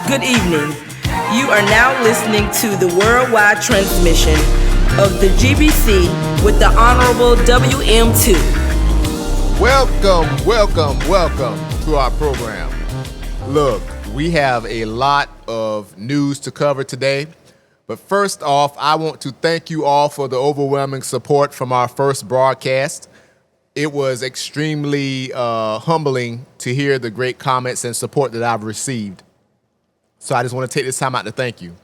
Good evening. You are now listening to the worldwide transmission of the GBC with the Honorable WMII. Welcome to our program. Look, we have a lot of news to cover today. But first off, I want to thank you all for the overwhelming support from our first broadcast. It was extremely humbling to hear the great comments and support that I've received. So I just want to take this time out to thank you.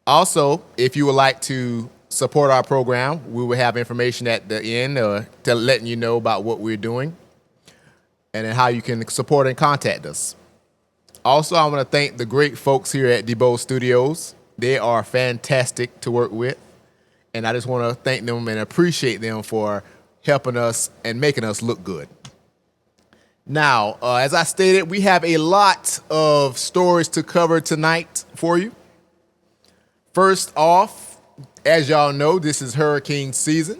Also, if you would like to support our program, we will have information at the end to letting you know about what we're doing and then how you can support and contact us. Also, I want to thank the great folks here at THWMII Studios. They are fantastic to work with, and I just want to thank them and appreciate them for helping us and making us look good. Now, as I stated, we have a lot of stories to cover tonight for you. First off, as y'all know, this is hurricane season,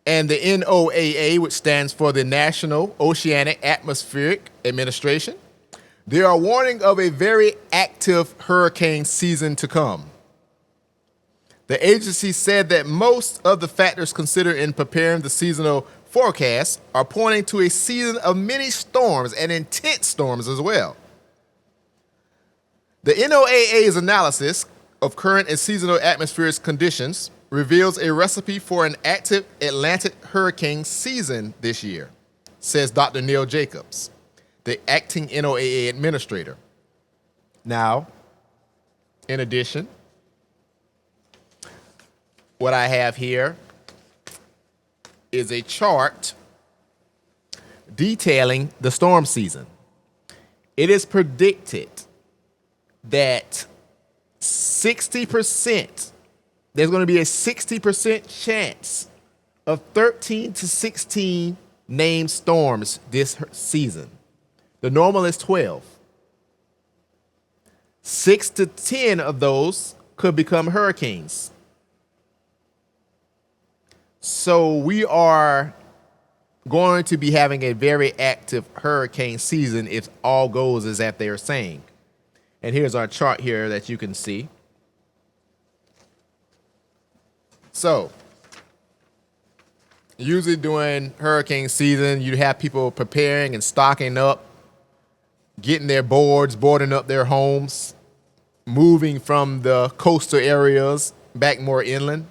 and the NOAA, which stands for the National Oceanic Atmospheric Administration, they are warning of a very active hurricane season to come. The agency said that most of the factors considered in preparing the seasonal forecast are pointing to a season of many storms and intense storms as well. The NOAA's analysis of current and seasonal atmospheric conditions reveals a recipe for an active Atlantic hurricane season this year, says Dr. Neil Jacobs, the acting NOAA administrator. Now, in addition, what I have here is a chart detailing the storm season. It is predicted that 60%, there's going to be a 60% chance of 13 to 16 named storms this season. The normal is 12. 6 to 10 of those could become hurricanes. So we are going to be having a very active hurricane season if all goes as that they are saying. And here's our chart here that you can see. So, usually during hurricane season, you have people preparing and stocking up, getting their boarding up their homes, moving from the coastal areas back more inland.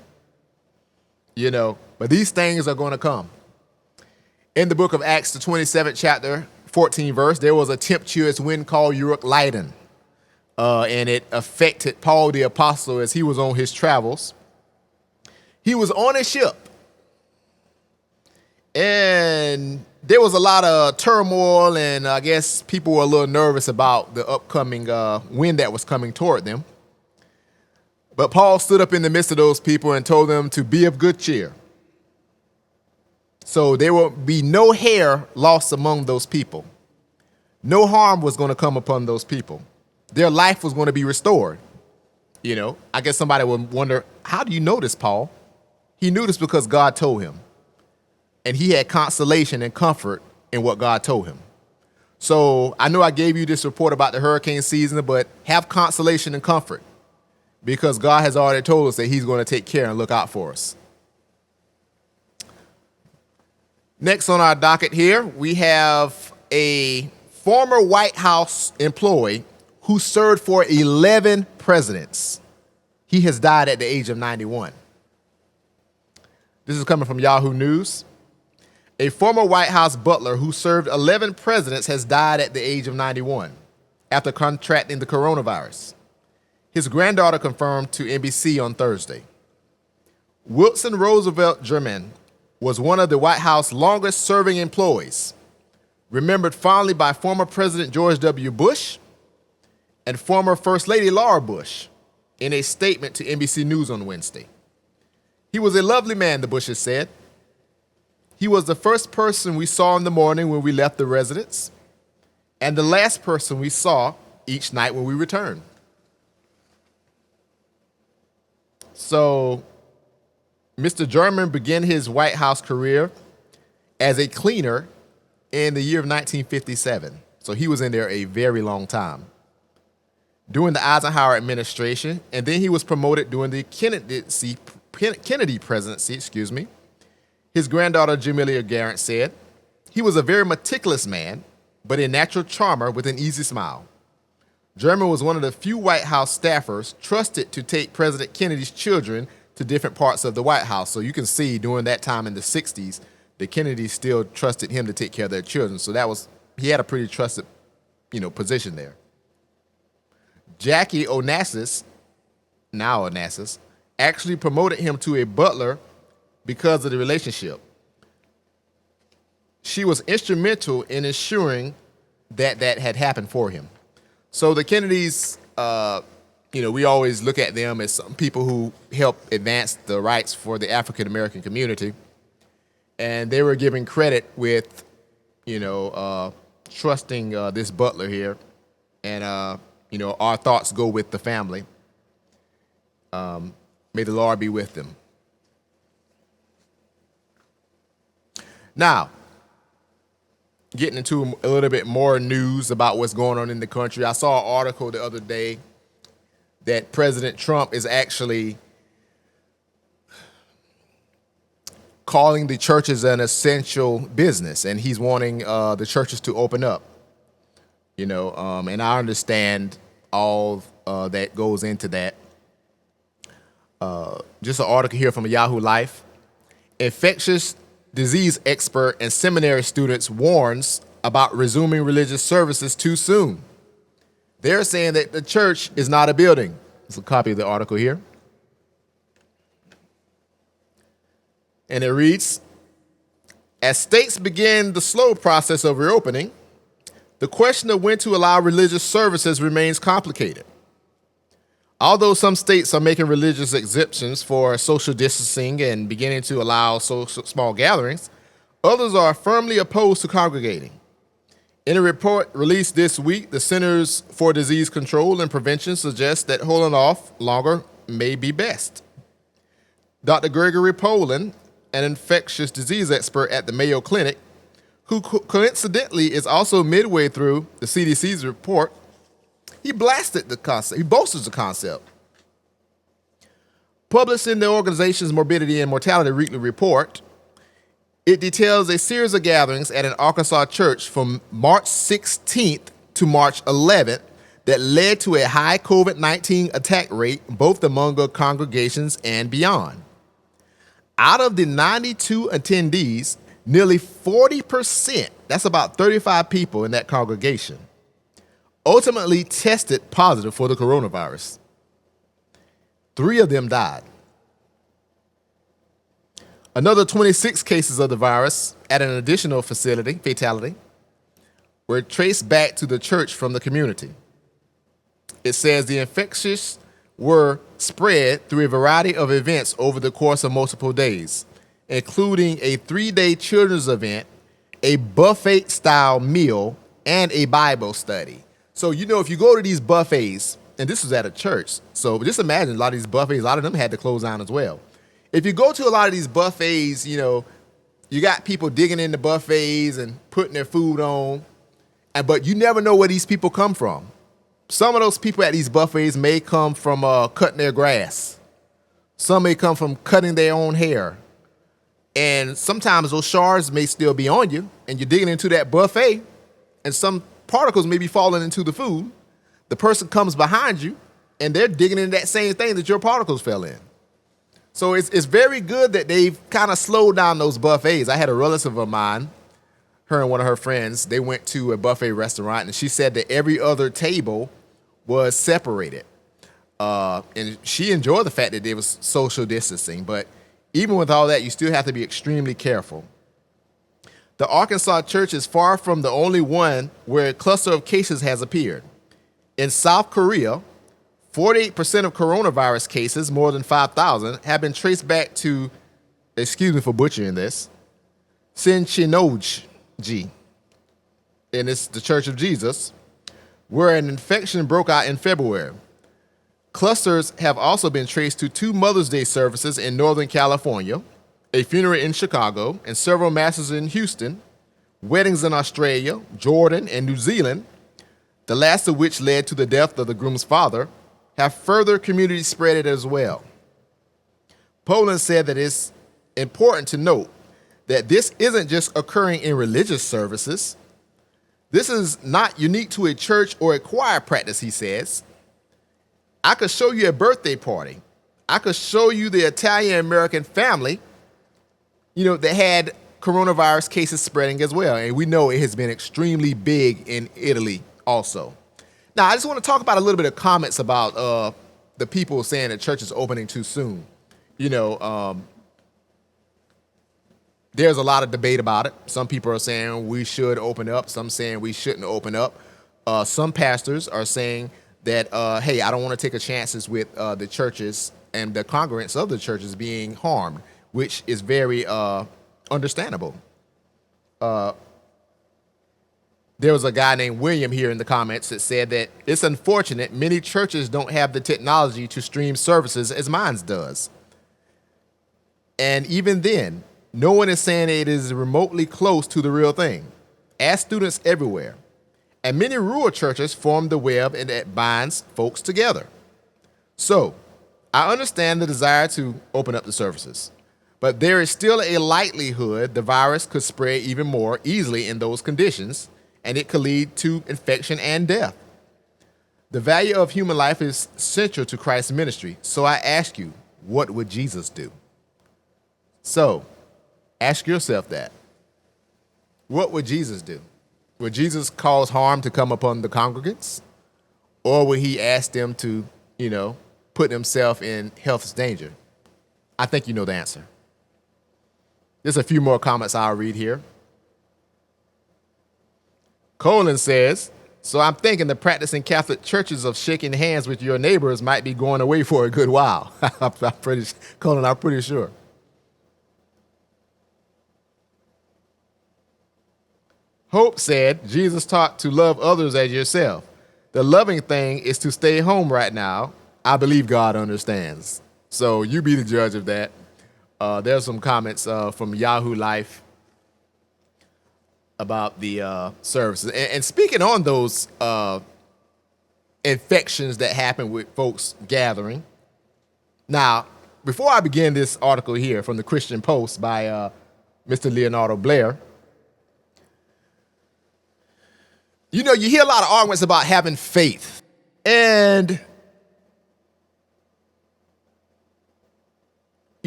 You know, but these things are going to come. In the book of Acts, the 27th chapter, 14 verse, there was a tempestuous wind called Euroclydon, and it affected Paul the apostle as he was on his travels. He was on a ship, and there was a lot of turmoil, and I guess people were a little nervous about the upcoming wind that was coming toward them. But Paul stood up in the midst of those people and told them to be of good cheer. So there will be no hair lost among those people. No harm was going to come upon those people. Their life was going to be restored. You know, I guess somebody would wonder, how do you know this, Paul? He knew this because God told him. And he had consolation and comfort in what God told him. So I know I gave you this report about the hurricane season, but have consolation and comfort, because God has already told us that he's going to take care and look out for us. Next on our docket here, we have a former White House employee who served for 11 presidents. He has died at the age of 91. This is coming from Yahoo News. A former White House butler who served 11 presidents has died at the age of 91 after contracting the coronavirus. His granddaughter confirmed to NBC on Thursday. Wilson Roosevelt German was one of the White House longest-serving employees, remembered fondly by former President George W. Bush and former First Lady Laura Bush in a statement to NBC News on Wednesday. He was a lovely man, the Bushes said. He was the first person we saw in the morning when we left the residence, and the last person we saw each night when we returned. So, Mr. German began his White House career as a cleaner in the year of 1957. So he was in there a very long time. during the Eisenhower administration, and then he was promoted during the Kennedy presidency, His granddaughter, Jamelia Garrett, said, "He was a very meticulous man, but a natural charmer with an easy smile. German was one of the few White House staffers trusted to take President Kennedy's children to different parts of the White House." So you can see during that time in the 60s, the Kennedys still trusted him to take care of their children. So he had a pretty trusted, position there. Jackie Onassis, now Onassis, actually promoted him to a butler because of the relationship. She was instrumental in ensuring that had happened for him. So the Kennedys, we always look at them as some people who helped advance the rights for the African American community. And they were given credit with, trusting this butler here. And, our thoughts go with the family. May the Lord be with them. Now, getting into a little bit more news about what's going on in the country. I saw an article the other day that President Trump is actually calling the churches an essential business, and he's wanting the churches to open up. And I understand all that goes into that. Just an article here from Yahoo Life. Infectious disease expert and seminary students warns about resuming religious services too soon. They're saying that the church is not a building. It's a copy of the article here. And it reads, as states begin the slow process of reopening, the question of when to allow religious services remains complicated. Although some states are making religious exemptions for social distancing and beginning to allow small gatherings, others are firmly opposed to congregating. In a report released this week, the Centers for Disease Control and Prevention suggests that holding off longer may be best. Dr. Gregory Poland, an infectious disease expert at the Mayo Clinic, who coincidentally is also midway through the CDC's report, he blasted the concept. He bolsters the concept. Published in the organization's Morbidity and Mortality Weekly Report, it details a series of gatherings at an Arkansas church from March 16th to March 11th that led to a high COVID-19 attack rate both among the congregations and beyond. Out of the 92 attendees, nearly 40%, that's about 35 people in that congregation, ultimately tested positive for the coronavirus. 3 of them died. Another 26 cases of the virus at an additional fatality, were traced back to the church from the community. It says the infections were spread through a variety of events over the course of multiple days, including a 3-day children's event, a buffet-style meal, and a Bible study. So, if you go to these buffets, and this was at a church, so just imagine a lot of these buffets, a lot of them had to close down as well. If you go to a lot of these buffets, you got people digging in the buffets and putting their food on, but you never know where these people come from. Some of those people at these buffets may come from cutting their grass. Some may come from cutting their own hair. And sometimes those shards may still be on you, and you're digging into that buffet, and some particles may be falling into the food. The person comes behind you, and they're digging into that same thing that your particles fell in. So it's very good that they've kind of slowed down those buffets. I had a relative of mine, her and one of her friends, they went to a buffet restaurant, and she said that every other table was separated. And she enjoyed the fact that there was social distancing, but even with all that, you still have to be extremely careful. The Arkansas church is far from the only one where a cluster of cases has appeared. In South Korea, 48% of coronavirus cases, more than 5,000, have been traced back to, excuse me for butchering this, Sinchinoji, and it's the Church of Jesus, where an infection broke out in February. Clusters have also been traced to 2 Mother's Day services in Northern California, a funeral in Chicago, and several masses in Houston, weddings in Australia, Jordan, and New Zealand. the last of which led to the death of the groom's father, have further community spread it as well. Poland said that it's important to note that this isn't just occurring in religious services. This is not unique to a church or a choir practice, he says. I could show you a birthday party. I could show you the Italian-American family, that had coronavirus cases spreading as well. And we know it has been extremely big in Italy also. Now, I just want to talk about a little bit of comments about the people saying that church is opening too soon. There's a lot of debate about it. Some people are saying we should open up. Some saying we shouldn't open up. Some pastors are saying that, hey, I don't want to take a chances with the churches and the congregants of the churches being harmed, which is very understandable. There was a guy named William here in the comments that said that it's unfortunate many churches don't have the technology to stream services as mine does. And even then, no one is saying it is remotely close to the real thing. Ask students everywhere. And many rural churches form the web and that binds folks together. So, I understand the desire to open up the services, but there is still a likelihood the virus could spread even more easily in those conditions, and it could lead to infection and death. The value of human life is central to Christ's ministry. So I ask you, what would Jesus do? So, ask yourself that. What would Jesus do? Would Jesus cause harm to come upon the congregants? Or would he ask them to, put himself in health's danger? I think you know the answer. There's a few more comments I'll read here. Colin says, so I'm thinking the practicing Catholic churches of shaking hands with your neighbors might be going away for a good while. I'm pretty sure. Hope said, Jesus taught to love others as yourself. The loving thing is to stay home right now. I believe God understands. So you be the judge of that. There's some comments from Yahoo Life about the services. And speaking on those infections that happen with folks gathering. Now, before I begin this article here from the Christian Post by Mr. Leonardo Blair, you hear a lot of arguments about having faith. And,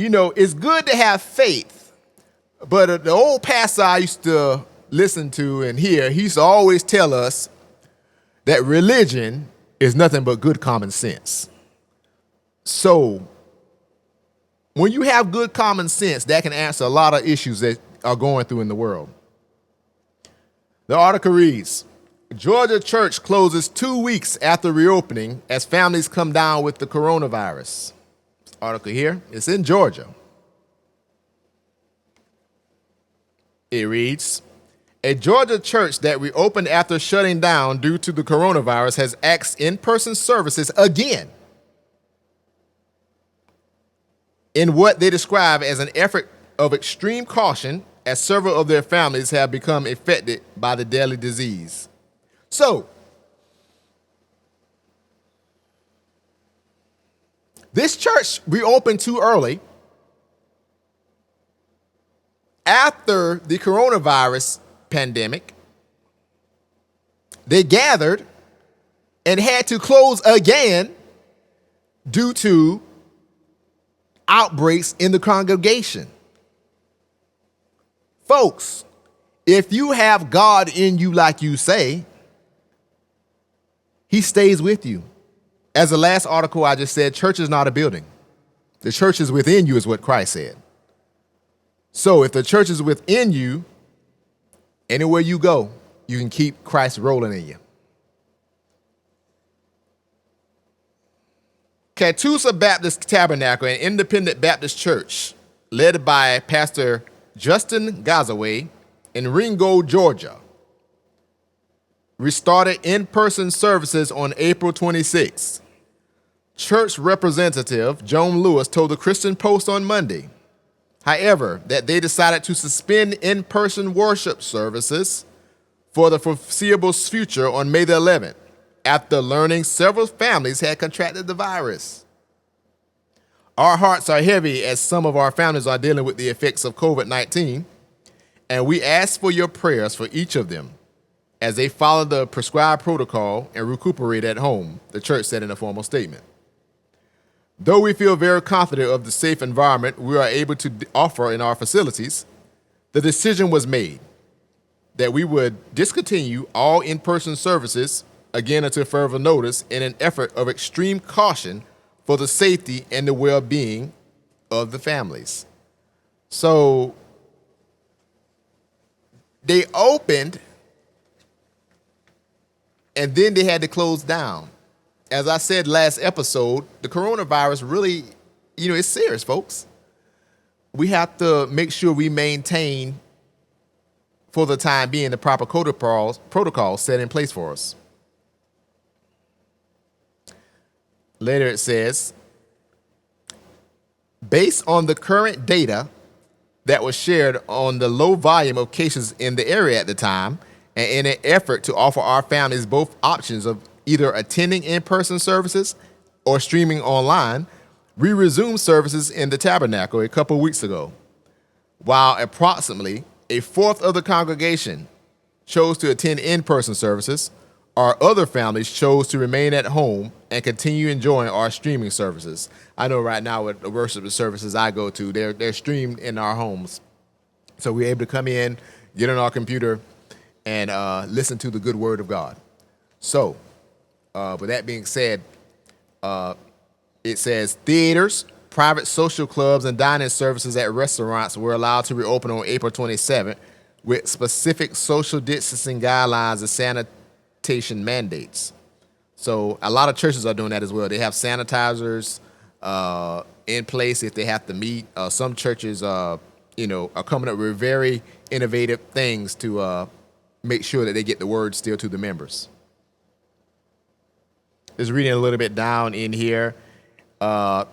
it's good to have faith. But the old pastor I used to listen to and hear, he used to always tell us that religion is nothing but good common sense. So, when you have good common sense, that can answer a lot of issues that are going through in the world. The article reads, Georgia church closes 2 weeks after reopening as families come down with the coronavirus. This article here, it's in Georgia. It reads, a Georgia church that reopened after shutting down due to the coronavirus has axed in-person services again in what they describe as an effort of extreme caution as several of their families have become affected by the deadly disease. So, this church reopened too early after the coronavirus pandemic. They gathered and had to close again due to outbreaks in the congregation. Folks, if you have God in you like you say, he stays with you. As the last article I just said, church is not a building. The church is within you is what Christ said. So if the church is within you, anywhere you go, you can keep Christ rolling in you. Catoosa Baptist Tabernacle, an independent Baptist church led by Pastor Justin Gazaway in Ringo, Georgia, restarted in-person services on April 26. Church representative Joan Lewis told the Christian Post on Monday, however, that they decided to suspend in-person worship services for the foreseeable future on May the 11th. after learning several families had contracted the virus. Our hearts are heavy as some of our families are dealing with the effects of COVID-19, and we ask for your prayers for each of them as they follow the prescribed protocol and recuperate at home, the church said in a formal statement. Though we feel very confident of the safe environment we are able to offer in our facilities, the decision was made that we would discontinue all in-person services again until further notice in an effort of extreme caution for the safety and the well-being of the families. So they opened and then they had to close down. As I said last episode, the coronavirus really, it's serious, folks. We have to make sure we maintain, for the time being, the proper protocols set in place for us. Later it says, based on the current data that was shared on the low volume of cases in the area at the time, and in an effort to offer our families both options of either attending in-person services or streaming online, we resumed services in the tabernacle a couple of weeks ago. While approximately a fourth of the congregation chose to attend in-person services, our other families chose to remain at home and continue enjoying our streaming services. I know right now with the worship services I go to, they're streamed in our homes. So we're able to come in, get on our computer, and listen to the good word of God. So, with that being said, it says theaters, private social clubs, and dining services at restaurants were allowed to reopen on April 27th with specific social distancing guidelines and sanitation mandates. So a lot of churches are doing that as well. They have sanitizers in place if they have to meet. Some churches, are coming up with very innovative things to make sure that they get the word still to the members. Just reading a little bit down in here. In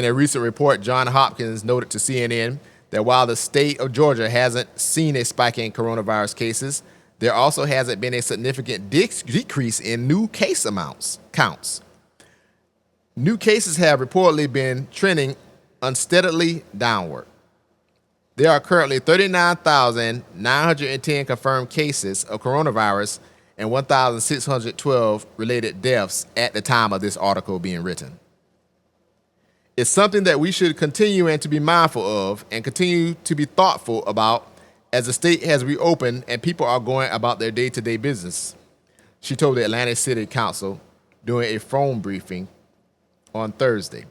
a recent report, John Hopkins noted to CNN that while the state of Georgia hasn't seen a spike in coronavirus cases, there also hasn't been a significant decrease in new case counts. New cases have reportedly been trending unsteadily downward. There are currently 39,910 confirmed cases of coronavirus and 1,612 related deaths at the time of this article being written. It's something that we should continue and to be mindful of and continue to be thoughtful about as the state has reopened and people are going about their day-to-day business, she told the Atlanta City Council during a phone briefing on Thursday.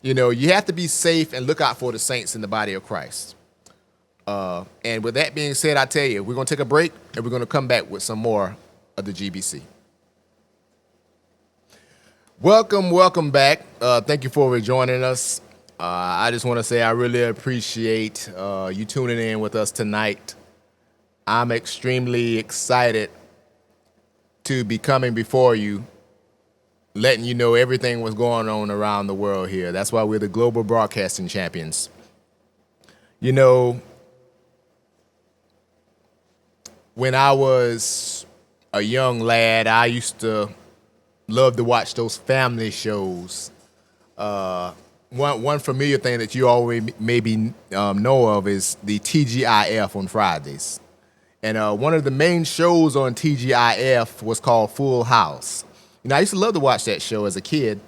You have to be safe and look out for the saints in the body of Christ. And with that being said, I tell you, we're going to take a break and we're going to come back with some more of the GBC. Welcome back. Thank you for joining us. I just want to say I really appreciate you tuning in with us tonight. I'm extremely excited to be coming before you, letting you know everything was going on around the world here. That's why we're the Global Broadcasting Champions. When I was a young lad, I used to love to watch those family shows. One familiar thing that you always maybe know of is the TGIF on Fridays. And one of the main shows on TGIF was called Full House. I used to love to watch that show as a kid.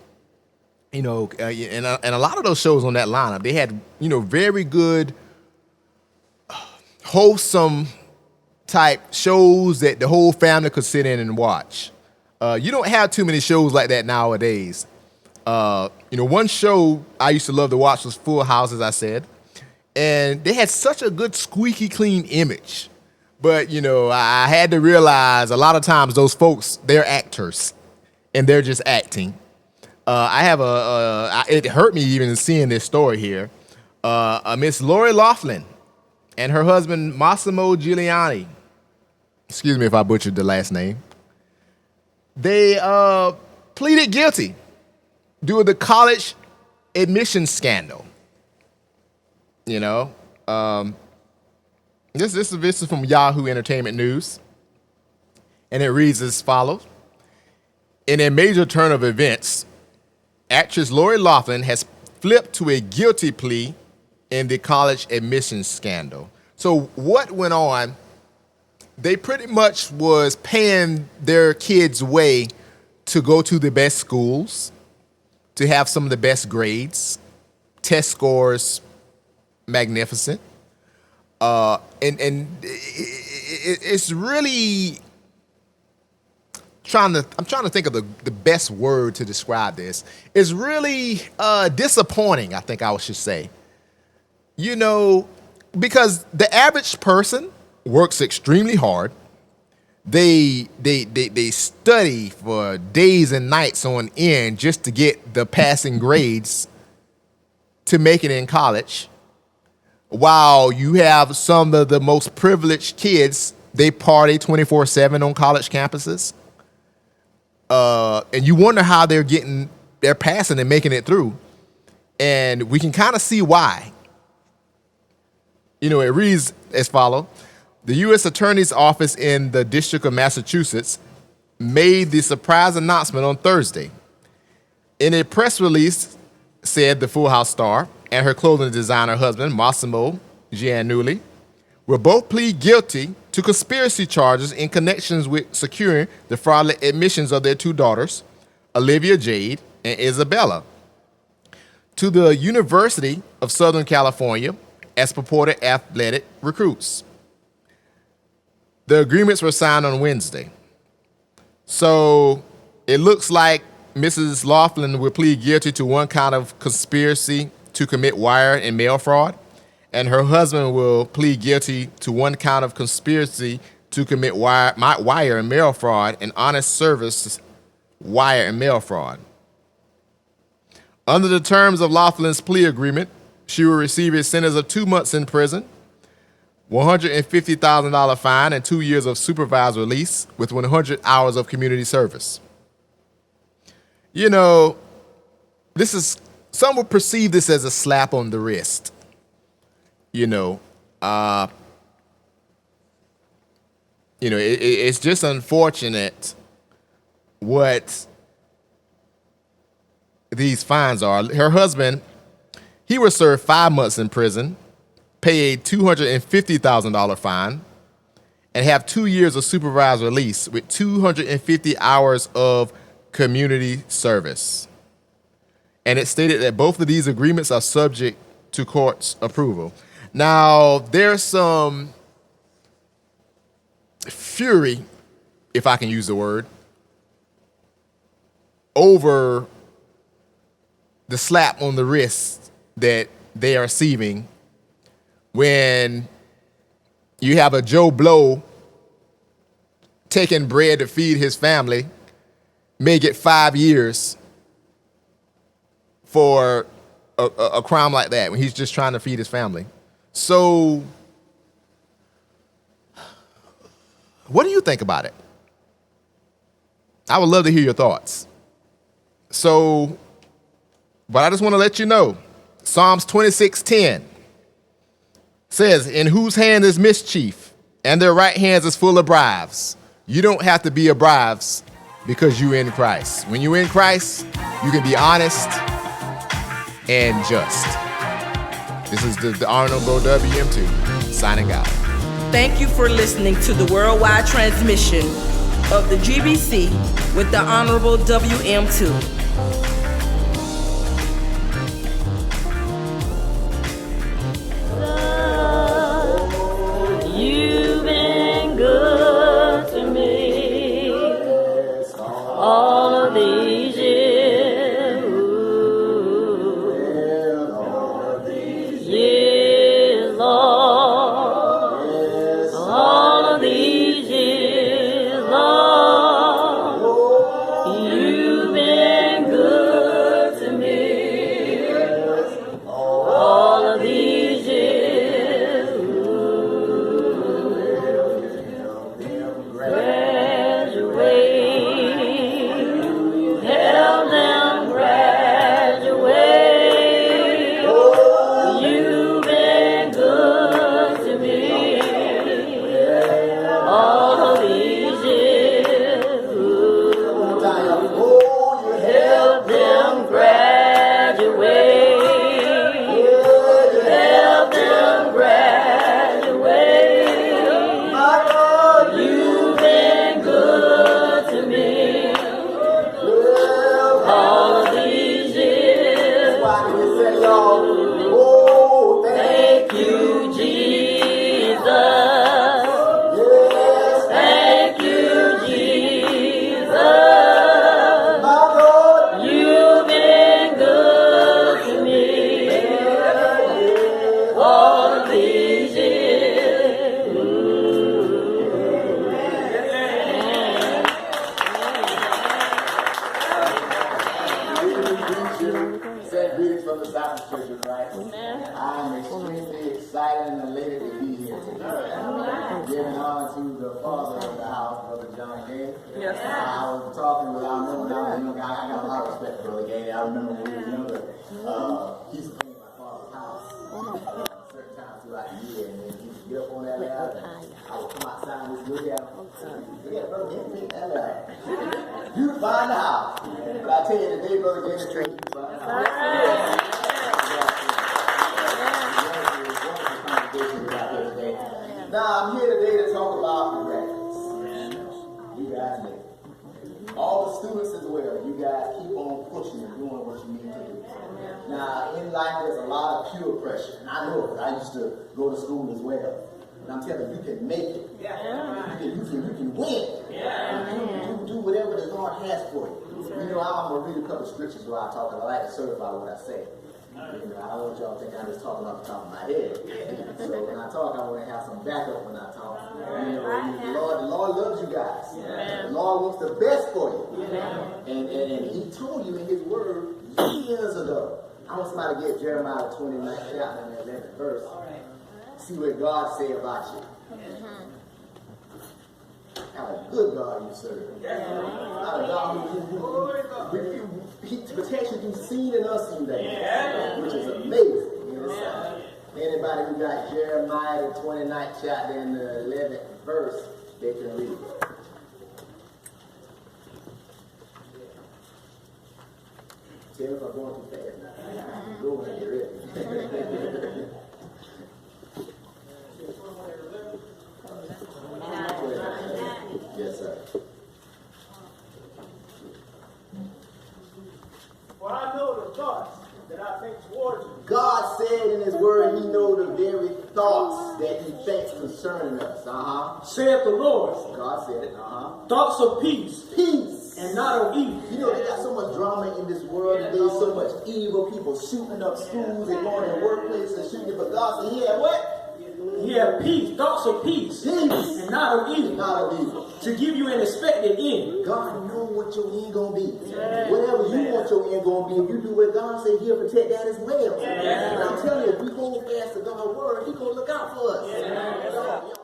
And a lot of those shows on that lineup, they had, very good, wholesome type shows that the whole family could sit in and watch. You don't have too many shows like that nowadays. One show I used to love to watch was Full House, as I said. And they had such a good squeaky clean image. But, I had to realize a lot of times those folks, they're actors. And they're just acting. I have it hurt me even seeing this story here. Miss Lori Loughlin and her husband, Massimo Giuliani. Excuse me if I butchered the last name. They pleaded guilty due to the college admissions scandal. This is from Yahoo Entertainment News. And it reads as follows. In a major turn of events, actress Lori Loughlin has flipped to a guilty plea in the college admissions scandal. So what went on, they pretty much was paying their kids' way to go to the best schools, to have some of the best grades, test scores magnificent. It's really I'm trying to think of the best word to describe this. It's really disappointing, I think I should say. You know, because the average person works extremely hard. They study for days and nights on end just to get the passing grades to make it in college. While you have some of the most privileged kids, they party 24/7 on college campuses. And you wonder how they're passing and making it through. And we can kind of see why. You know, it reads as follows. The U.S. Attorney's Office in the District of Massachusetts made the surprise announcement on Thursday. In a press release, said the Full House star and her clothing designer husband, Massimo Giannulli, will both plead guilty to conspiracy charges in connections with securing the fraudulent admissions of their two daughters, Olivia Jade and Isabella, to the University of Southern California as purported athletic recruits. The agreements were signed on Wednesday. So it looks like Mrs. Loughlin will plead guilty to one count of conspiracy to commit wire and mail fraud, and her husband will plead guilty to one count of conspiracy to commit wire and mail fraud and honest service wire and mail fraud. Under the terms of Loughlin's plea agreement, she will receive a sentence of 2 months in prison, $150,000 fine, and 2 years of supervised release with 100 hours of community service. You know, some would perceive this as a slap on the wrist. It's just unfortunate what these fines are. Her husband, he was served 5 months in prison, pay a $250,000 fine, and have 2 years of supervised release with 250 hours of community service. And it stated that both of these agreements are subject to court's approval. Now, there's some fury, if I can use the word, over the slap on the wrist that they are receiving when you have a Joe Blow taking bread to feed his family, may get 5 years for a crime like that when he's just trying to feed his family. So, what do you think about it? I would love to hear your thoughts. So, but I just want to let you know, Psalms 26:10 says, "In whose hand is mischief, and their right hands is full of bribes." You don't have to be a bribes because you're in Christ. When you're in Christ, you can be honest and just. This is the Honorable WM2 signing out. Thank you for listening to the worldwide transmission of the GBC with the Honorable WM2. You've been good to me all of these years. Years, Lord. All of these years, Lord. You've been honor to the father of the house, Brother John Gay. Yes. I was talking with our remember when I was a young guy. I got a lot of respect for Brother Gay. I remember when he was younger, he used to clean my father's house certain times throughout the year, and then he would get up on that ladder. I would come outside and just look at him. Yeah, Brother Gay, clean that ladder. You find the house. But I tell you, the day Brother Gay is trained, you find the house. Now, I'm here today to talk about the graduates. You guys make it. All the students as well. You guys keep on pushing and doing what you need to do. Now, in life, there's a lot of peer pressure. And I know it. I used to go to school as well. And I'm telling you, you can make it. You can win. You can do whatever the Lord has for you. You know, I'm going to read a couple of scriptures while I talk, and I like to certify what I say. You know, I don't want y'all to think I'm just talking off the top of my head. So when I talk, I want to have some backup when I talk. You know, the Lord loves you guys. The Lord wants the best for you. And He told you in His Word years ago. I want somebody to get Jeremiah 29th chapter and 11th verse. See what God say about you. How a good God you serve. Not a God who He protects you through seen and unseen days, which is amazing. You know? Anybody who got Jeremiah the 29th chapter and the 11th verse, they can read it. Tell me if I'm going too fast now. Go ahead and get ready. Yes, sir. For I know the thoughts that I think towards you. God said in His Word He knows the very thoughts that He thinks concerning us. Saith the Lord. God said it. Thoughts of peace. Peace. And not of evil. You know, they got so much drama in this world today, so much evil, people shooting up schools and going to workplaces and shooting, but God said He had what? He had peace, thoughts of peace. Peace. And not of evil. Not of evil. To give you an expected end. God knows what your end gonna be. Whatever you want your end gonna be, if you do what God said, He'll protect that as well. And I'm telling you, if we hold fast to God's word, He's gonna look out for us.